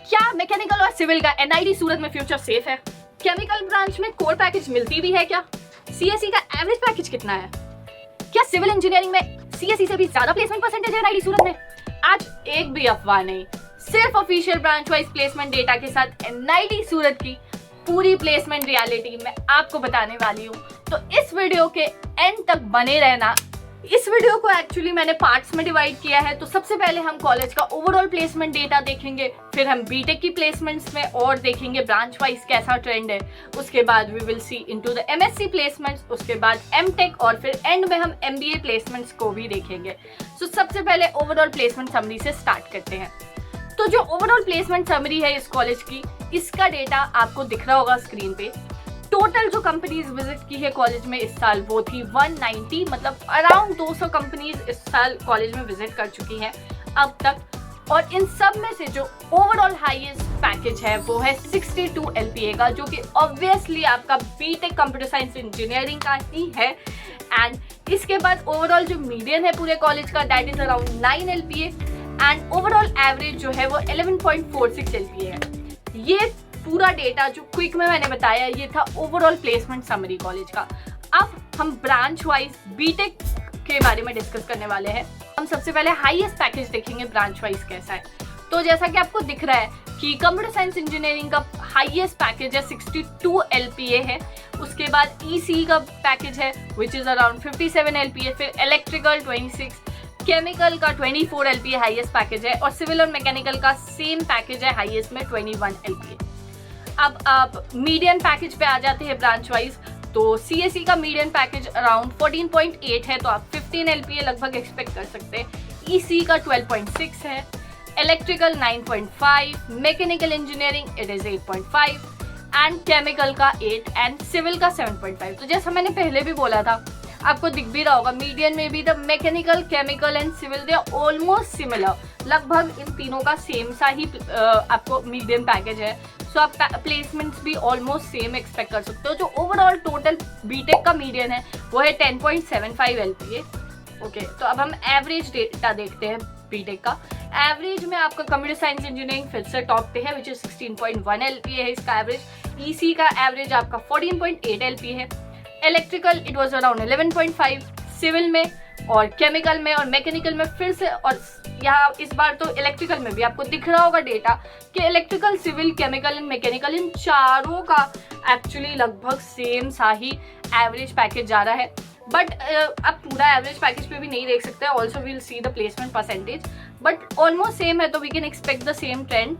क्या मैकेनिकल और सिविल का एनआईटी सूरत में फ्यूचर सेफ है? केमिकल ब्रांच में कोर पैकेज मिलती भी है क्या? सीएसई का एवरेज पैकेज कितना है? क्या सिविल इंजीनियरिंग में सीएसई से भी ज्यादा प्लेसमेंट परसेंटेज है एनआईटी सूरत में? आज एक भी अफवाह नहीं, सिर्फ official branch wise placement data के साथ एनआईटी सूरत की पूरी प्लेसमेंट रियलिटी मैं आपको बताने वाली हूँ। तो इस वीडियो के एंड तक बने रहना। इस वीडियो को एक्चुअली मैंने पार्ट्स में डिवाइड किया है। तो सबसे पहले हम कॉलेज का ओवरऑल प्लेसमेंट डेटा देखेंगे, फिर हम बीटेक की प्लेसमेंट्स में और देखेंगे ब्रांच वाइज कैसा ट्रेंड है, उसके बाद we will see into the MSc placements, उसके बाद एमटेक और फिर एंड में हम एमबीए प्लेसमेंट्स को भी देखेंगे। सो सबसे पहले ओवरऑल प्लेसमेंट समरी से स्टार्ट करते हैं। तो जो ओवरऑल प्लेसमेंट समरी है इस कॉलेज की, इसका डेटा आपको दिख रहा होगा स्क्रीन पे। टोटल जो कंपनीज विजिट की है कॉलेज में इस साल वो थी 190, मतलब अराउंड 200 कंपनीज इस साल कॉलेज में विजिट कर चुकी हैं अब तक। और इन सब में से जो ओवरऑल हाईएस्ट पैकेज है वो है 62 LPA का, जो कि ऑब्वियसली आपका बीटेक कंप्यूटर साइंस इंजीनियरिंग का ही है। एंड इसके बाद ओवरऑल जो मीडियन है पूरे कॉलेज का that is around 9 LPA and overall average जो है वो 11.46 LPA है। ये पूरा डेटा जो क्विक में मैंने बताया ये था ओवरऑल प्लेसमेंट समरी कॉलेज का। अब हम ब्रांच वाइज बीटेक के बारे में डिस्कस करने वाले हैं। हम सबसे पहले हाईएस्ट पैकेज देखेंगे ब्रांच वाइज कैसा है। तो जैसा कि आपको दिख रहा है कि कंप्यूटर साइंस इंजीनियरिंग का हाईएस्ट पैकेज है 62 LPA है। उसके बाद ईसी का पैकेज है विच इज अराउंड 57 LPA, फिर इलेक्ट्रिकल 26, केमिकल का 24 LPA हाईएस्ट पैकेज है और सिविल और मैकेनिकल का सेम पैकेज है हाईएस्ट में 21 LPA। अब आप मीडियन पैकेज पे आ जाते हैं ब्रांच वाइज। तो सीएसई का मीडियन पैकेज अराउंड 14.8 है, तो आप 15 LPA लगभग एक्सपेक्ट कर सकते हैं। ईसी का 12.6 है, electrical 9.5, mechanical engineering it is 8.5 and chemical का 8 एंड सिविल का 7.5। तो जैसा मैंने पहले भी बोला था, आपको दिख भी रहा होगा मीडियन में भी the mechanical, chemical and civil they are almost similar, लगभग इन तीनों का सेम सा ही आपको मीडियन पैकेज है। सो आप प्लेसमेंट्स भी ऑलमोस्ट सेम एक्सपेक्ट कर सकते हो। जो ओवरऑल टोटल बीटेक का मीडियन है वो है 10.75 LPA। ओके, तो अब हम एवरेज डेटा देखते हैं बीटेक का। एवरेज में आपका कंप्यूटर साइंस इंजीनियरिंग फिर से टॉप पे है विच इज 16.1 LPA है इसका एवरेज। ईसी का एवरेज आपका 14.8 LPA है, electrical it was around 11.5, civil में और केमिकल में और मैकेनिकल में फिर से, और यहाँ इस बार तो इलेक्ट्रिकल में भी आपको दिख रहा होगा डेटा कि electrical, civil, chemical and mechanical इन चारों का एक्चुअली लगभग सेम सा ही एवरेज पैकेज जा रहा है। बट आप पूरा एवरेज पैकेज पे भी नहीं देख सकते, also we'll see the placement percentage, but almost same है तो we can expect the same trend.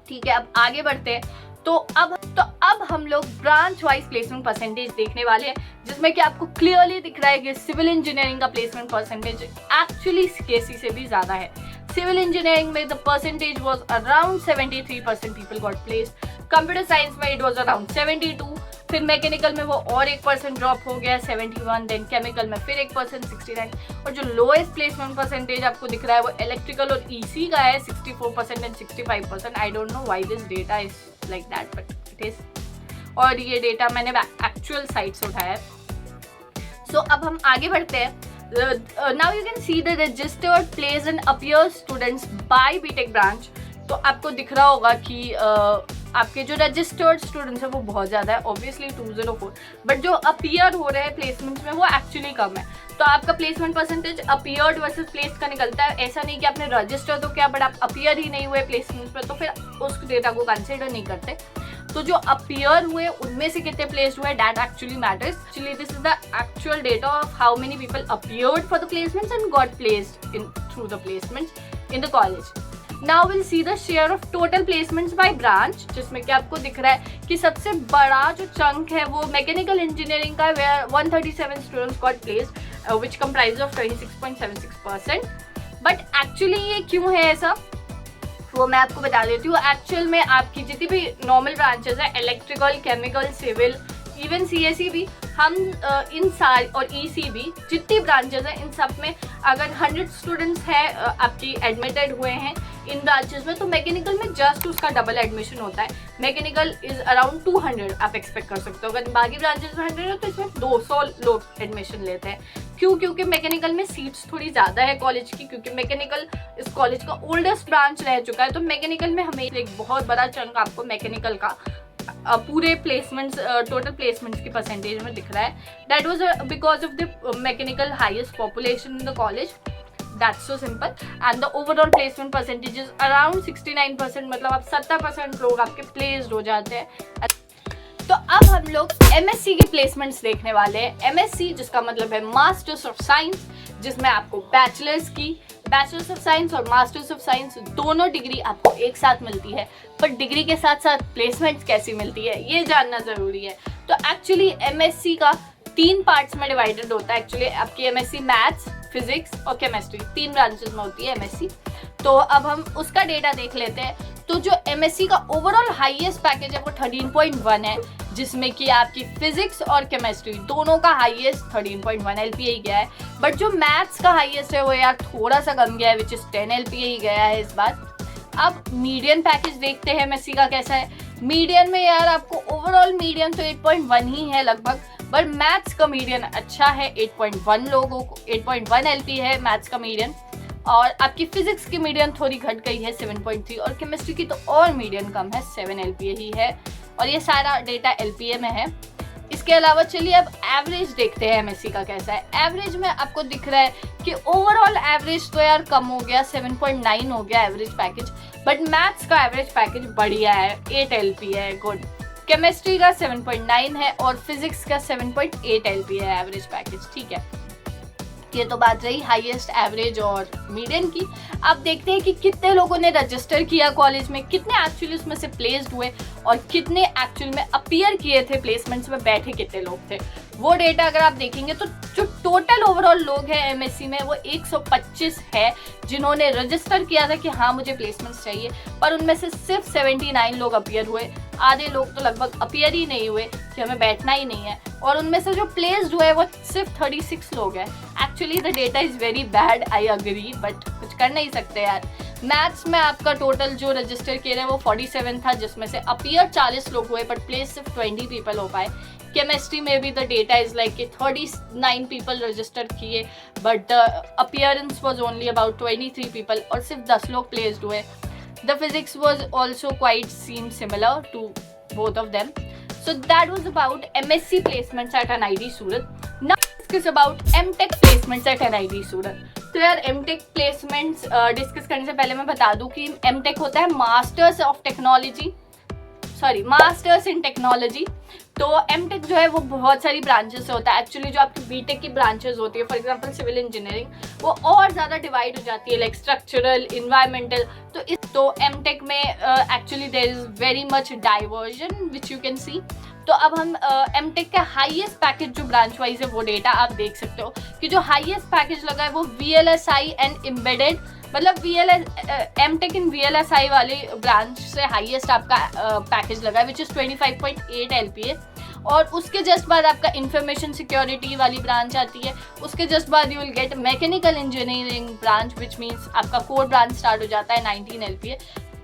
ठीक है, अब आगे बढ़ते हैं। तो अब हम लोग ब्रांच वाइज प्लेसमेंट परसेंटेज देखने वाले हैं, जिसमें कि आपको क्लियरली दिख रहा है कि सिविल इंजीनियरिंग का प्लेसमेंट परसेंटेज एक्चुअली सीएसई से भी ज्यादा है। सिविल इंजीनियरिंग में the percentage was around 73% people got placed, computer science में इट वाज अराउंड 72, फिर मैकेनिकल में वो और 1% ड्रॉप हो गया 71, देन केमिकल में फिर 1% 69, और जो लोएस्ट प्लेसमेंट परसेंटेज आपको दिख रहा है वो इलेक्ट्रिकल और ईसी का है 64% and 65%। I don't know why this data is like that but it is, और ये डेटा मैंने एक्चुअल साइट से उठाया है। सो अब हम आगे बढ़ते हैं। Now you can see the registered place and appear students by BTech branch. तो आपको दिख रहा होगा कि आपके जो रजिस्टर्ड स्टूडेंट्स हैं वो बहुत ज़्यादा है, ऑब्वियसली 204, बट जो अपीयर हो रहे हैं प्लेसमेंट्स में वो एक्चुअली कम है। तो आपका placement percentage appeared versus placed का निकलता है। ऐसा नहीं कि आपने रजिस्टर तो क्या बट आप अपीयर ही नहीं हुए प्लेसमेंट्स में, तो फिर उस डेटा को कंसिडर नहीं करते। तो जो अपीयर हुए उनमें से कितने प्लेस्ड हुए that actually matters. Actually this is the actual data of how many people appeared for the placements and got placed in through the placements in the college. Now will see the share of total placements by branch, जिसमें कि आपको दिख रहा है कि सबसे बड़ा जो चंक है वो मैकेनिकल इंजीनियरिंग का है, where 137 students got placed which comprise of 26.76%। But actually ये क्यों है ऐसा वो मैं आपको बता देती हूँ। एक्चुअल में आपकी जितनी भी नॉर्मल ब्रांचेस है, electrical, chemical, civil, even CSE भी, हम इन सारी और ईसी भी, जितनी ब्रांचेस हैं इन सब में अगर 100 स्टूडेंट्स हैं आपकी एडमिटेड हुए हैं इन ब्रांचेस में, तो मैकेनिकल में जस्ट उसका डबल एडमिशन होता है। मैकेनिकल इज अराउंड 200 आप एक्सपेक्ट कर सकते हो। अगर बाकी ब्रांचेस में 100 है तो इसमें 200 लोग एडमिशन लेते हैं। क्यों? क्योंकि मैकेनिकल में सीट्स थोड़ी ज़्यादा है कॉलेज की, क्योंकि मैकेनिकल इस कॉलेज का ओल्डेस्ट ब्रांच रह चुका है। तो मैकेनिकल में हमें एक बहुत बड़ा चंक आपको मैकेनिकल का पूरे प्लेसमेंट्स, टोटल प्लेसमेंट्स की परसेंटेज में दिख रहा है। That was because of the mechanical highest population in the college, that's so simple. And the overall placement percentage is around 69%, मतलब आप 70% लोग आपके प्लेस्ड हो जाते हैं। तो अब हम लोग एमएससी की प्लेसमेंट्स देखने वाले हैं। एमएससी जिसका मतलब है मास्टर्स ऑफ साइंस, जिसमें आपको बैचलर्स ऑफ साइंस और मास्टर्स ऑफ साइंस दोनों डिग्री आपको एक साथ मिलती है। पर डिग्री के साथ साथ प्लेसमेंट्स कैसी मिलती है ये जानना ज़रूरी है। तो एक्चुअली एमएससी का 3 पार्ट्स में डिवाइडेड होता है। एक्चुअली आपकी एमएससी मैथ्स, फिजिक्स और केमिस्ट्री 3 ब्रांचेस में होती है एमएससी। तो अब हम उसका डेटा देख लेते हैं। तो जो एमएससी का ओवरऑल हाईएस्ट पैकेज है वो 13.1 है, जिसमें कि आपकी फिजिक्स और केमिस्ट्री दोनों का हाईएस्ट 13.1 एलपीए ही गया है। बट जो मैथ्स का हाईएस्ट है वो यार थोड़ा सा कम गया है, विच इज 10 एलपीए ही गया है इस बार। अब मीडियन पैकेज देखते हैं एमएससी का कैसा है। मीडियन में यार आपको ओवरऑल मीडियन तो 8.1 ही है लगभग, बट मैथ्स का मीडियन अच्छा है, 8.1 लोगों को 8.1 एलपीए है मैथ्स का मीडियन। और आपकी फिजिक्स की मीडियन थोड़ी घट गई है 7.3, और केमिस्ट्री की तो और मीडियन कम है, 7 एलपीए ही है। और ये सारा डेटा एलपीए में है। इसके अलावा चलिए अब एवरेज देखते हैं एमएससी का कैसा है। एवरेज में आपको दिख रहा है कि ओवरऑल एवरेज तो यार कम हो गया, 7.9 हो गया एवरेज पैकेज, बट मैथ्स का एवरेज पैकेज बढ़िया है, 8 एलपीए है, गुड। केमिस्ट्री का 7.9 है और फिजिक्स का 7.8 एलपीए है एवरेज पैकेज, ठीक है। ये तो बात रही हाईएस्ट, एवरेज और मीडियन की। अब देखते हैं कि कितने लोगों ने रजिस्टर किया कॉलेज में, कितने एक्चुअली उसमें से प्लेस्ड हुए और कितने एक्चुअल में अपीयर किए थे, प्लेसमेंट्स में बैठे कितने लोग थे। वो डेटा अगर आप देखेंगे तो जो टोटल ओवरऑल लोग हैं एमएससी में वो 125 है जिन्होंने रजिस्टर किया था कि हाँ मुझे प्लेसमेंट्स चाहिए, पर उनमें से सिर्फ 79 लोग अपीयर हुए। आधे लोग तो लगभग अपीयर ही नहीं हुए कि हमें बैठना ही नहीं है, और उनमें से जो प्लेस्ड हुए वो सिर्फ 36 लोग हैं। Actually the data is very bad, I agree, but कुछ कर नहीं सकते यार। मैथ्स में आपका टोटल जो रजिस्टर किए रहे वो 47 था, जिसमें से अपीयर 40 लोग हुए बट प्लेस सिर्फ 20 पीपल हो पाए। केमिस्ट्री में भी द डेटा इज लाइक कि 39 पीपल रजिस्टर किए but the appearance was only about 23 people और सिर्फ 10 लोग प्लेस्ड हुए। The physics was also quite seem similar to both of them. So that was about MSc placements at NIT Surat. Now let's discuss about MTech placements at NIT Surat. तो यार MTech placements discuss करने से पहले मैं बता दूं कि MTech होता है मास्टर्स इन टेक्नोलॉजी। तो MTech जो है वो बहुत सारी ब्रांचेस से होता है। एक्चुअली जो आपकी बीटेक की ब्रांचेस होती है, फॉर एग्जांपल सिविल इंजीनियरिंग, वो और ज़्यादा डिवाइड हो जाती है, लाइक स्ट्रक्चरल, इन्वायरमेंटल। तो MTech में actually there is very much diversion which you can see. तो अब हम MTech का हाईएस्ट पैकेज जो ब्रांच वाइज है वो डेटा आप देख सकते हो कि जो हाईएस्ट पैकेज लगा है वो VLSI एंड एम्बेडेड, मतलब MTech इन VLSI वाली ब्रांच से हाईएस्ट आपका पैकेज लगा है विच इज़ 25.8 LPA। और उसके जस्ट बाद आपका इंफॉर्मेशन सिक्योरिटी वाली ब्रांच आती है। उसके जस्ट बाद you will get mechanical engineering branch which means आपका कोर ब्रांच स्टार्ट हो जाता है 19 LPA,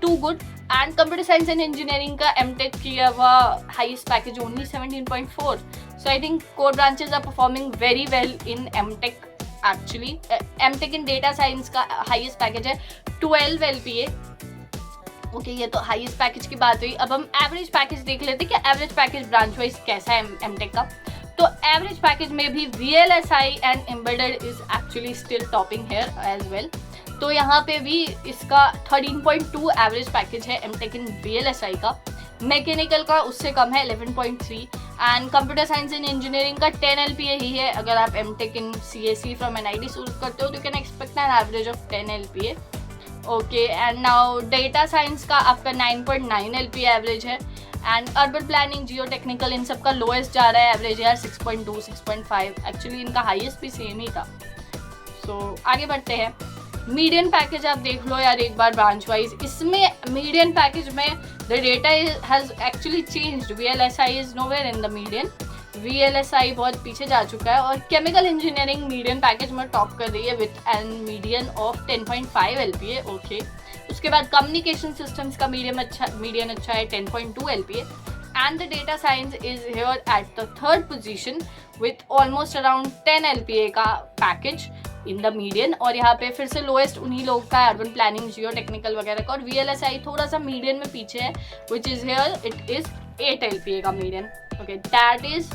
too good. And computer science and engineering का MTech किया हुआ highest package only 17.4। So I think core branches are performing very well in MTech। Actually MTech in data science का highest package है 12 LPA। Okay, ये तो highest package की बात हुई। अब हम एवरेज पैकेज देख लेते हैं कि एवरेज पैकेज ब्रांच वाइज कैसा है MTech का। तो एवरेज पैकेज में भी VLSI and embedded is actually still topping here as well. तो यहाँ पे भी इसका 13.2 एवरेज पैकेज है MTech इन VLSI का। मैकेनिकल का उससे कम है 11.3 and computer science and engineering का 10 LPA ही है। अगर आप MTech इन CSE फ्रॉम NIT सूरत करते हो तो you can expect an average of 10 LPA। Okay, and now data science का आपका 9.9 LPA एवरेज है and urban planning, geo technical, इन सब का लोएस्ट जा रहा है एवरेज यार 6.2 6.5। एक्चुअली इनका हाईएस्ट भी सेम ही था। सो आगे बढ़ते हैं। मीडियन पैकेज आप देख लो यार एक बार ब्रांच वाइज। इसमें मीडियन पैकेज में the data has actually changed. VLSI is nowhere in the median, VLSI बहुत पीछे जा चुका है और केमिकल इंजीनियरिंग मीडियन पैकेज में टॉप कर रही है with an median of 10.5 LPA। Okay, उसके बाद कम्युनिकेशन सिस्टम्स का मीडियन अच्छा है 10.2 LPA, and the data science is here at the third position with almost around 10 LPA का पैकेज इन द मीडियन। और यहाँ पे फिर से लोएस्ट उन्हीं लोग का अर्बन प्लानिंग, जियो टेक्निकल वगैरह का, और VLSI थोड़ा सा मीडियन में पीछे है which is here it is 8 LPA का median. Okay, that is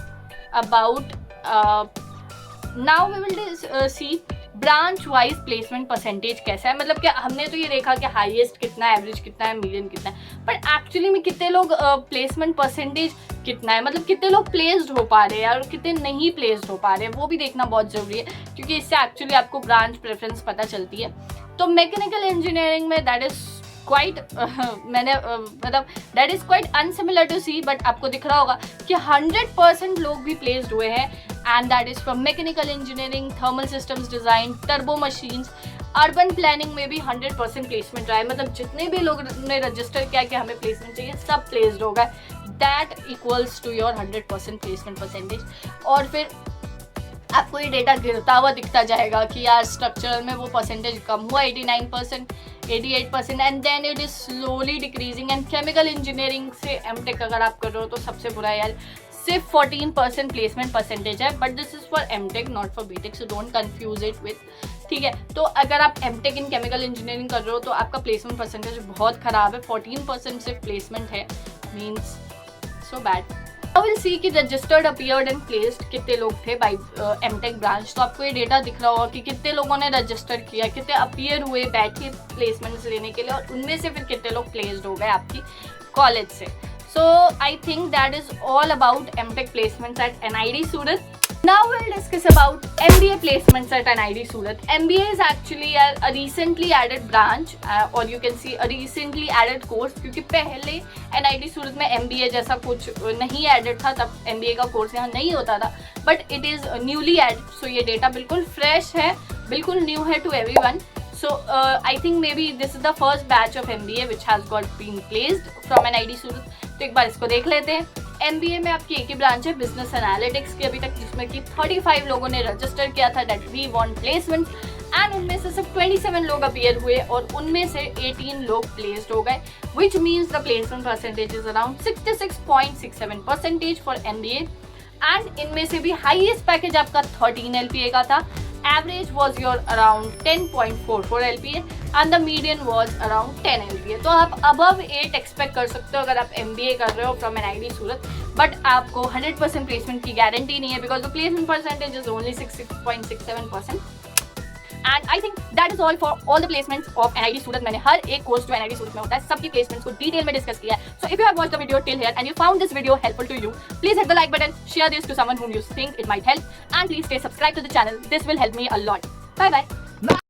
about. Now we will see branch wise placement percentage कैसा है। मतलब क्या हमने तो ये देखा कि हाईएस्ट कितना है, एवरेज कितना है, मीडियन कितना है, बट एक्चुअली में कितने लोग प्लेसमेंट परसेंटेज कितना है, मतलब कितने लोग प्लेस्ड हो पा रहे हैं और कितने नहीं प्लेस्ड हो पा रहे हैं, वो भी देखना बहुत ज़रूरी है, क्योंकि इससे एक्चुअली आपको ब्रांच प्रेफरेंस पता चलती है। तो मैकेनिकल इंजीनियरिंग में दैट इज़ क्वाइट मतलब that is quite unsimilar to C, but आपको दिख रहा होगा कि 100% लोग भी प्लेस्ड हुए हैं, and that is from mechanical engineering, thermal systems design, turbo machines, urban planning में भी 100% प्लेसमेंट रहा है। मतलब जितने भी लोग ने रजिस्टर किया कि हमें प्लेसमेंट चाहिए, सब प्लेस्ड हो गए। That equals to your 100% placement percentage. और फिर आपको ये डेटा गिरता हुआ दिखता जाएगा कि यार स्ट्रक्चरल में वो परसेंटेज कम हुआ 89%, 88%, and then it is slowly decreasing. And chemical engineering से एमटेक अगर आप कर रहे हो तो सबसे बुरा है यार, सिर्फ 14% प्लेसमेंट परसेंटेज है, but this is for MTech not for BTech, so don't confuse it with. ठीक है, तो अगर आप एमटेक इन केमिकल इंजीनियरिंग कर रहे हो तो आपका प्लेसमेंट परसेंटेज बहुत खराब है, 14% सिर्फ प्लेसमेंट है, means so bad. I will see कि रजिस्टर्ड अपीयर्ड एंड प्लेस्ड कितने लोग थे बाई एमटेक ब्रांच। तो आपको ये डेटा दिख रहा होगा कि कितने लोगों ने रजिस्टर किया, कितने अपीयर हुए बैठे प्लेसमेंट्स लेने के लिए, और उनमें से फिर कितने लोग प्लेस्ड हो गए आपकी कॉलेज से। So I think that is all about MTech placements at NID Surat. Now we'll discuss about MBA placements at NID Surat. MBA is actually a recently added branch, or you can see a recently added course, क्योंकि पहले NID Surat में MBA जैसा कुछ नहीं added था, तब MBA का course यहाँ नहीं होता था, but it is newly added, so ये डेटा बिल्कुल फ्रेश है, बिल्कुल न्यू है to everyone. So I think maybe this is the first batch of MBA which has got been placed from NID Surat. तो एक बार इसको देख लेते हैं। MBA में आपकी एक ही ब्रांच है बिजनेस एनालिटिक्स की अभी तक, जिसमें कि 35 लोगों ने रजिस्टर किया था that we want placement, and उनमें से सिर्फ 27 लोग अपीयर हुए और उनमें से 18 लोग प्लेस्ड हो गए, which means the placement percentage is around 66.67% for MBA। And इनमें से भी हाईएस्ट पैकेज आपका 13 LPA का था, average was your around 10.44 LPA and the median was around 10 LPA। तो आप above 8 expect कर सकते हो अगर आप MBA कर रहे हो from NID सूरत, बट आपको 100% प्लेसमेंट की गारंटी नहीं है, because the placement percentage is only 66.67%। And I think that is all for all the placements of NID सूरत। मैंने हर एक कोर्स जो NID सूरत में होता है सबकी प्लेसमेंट्स को डिटेल में डिस्कस किया है। So if you have watched the video till here and you found this video helpful to you, please hit the like button, share this to someone whom you think it might help, and please stay subscribed to the channel. This will help me a lot. Bye bye.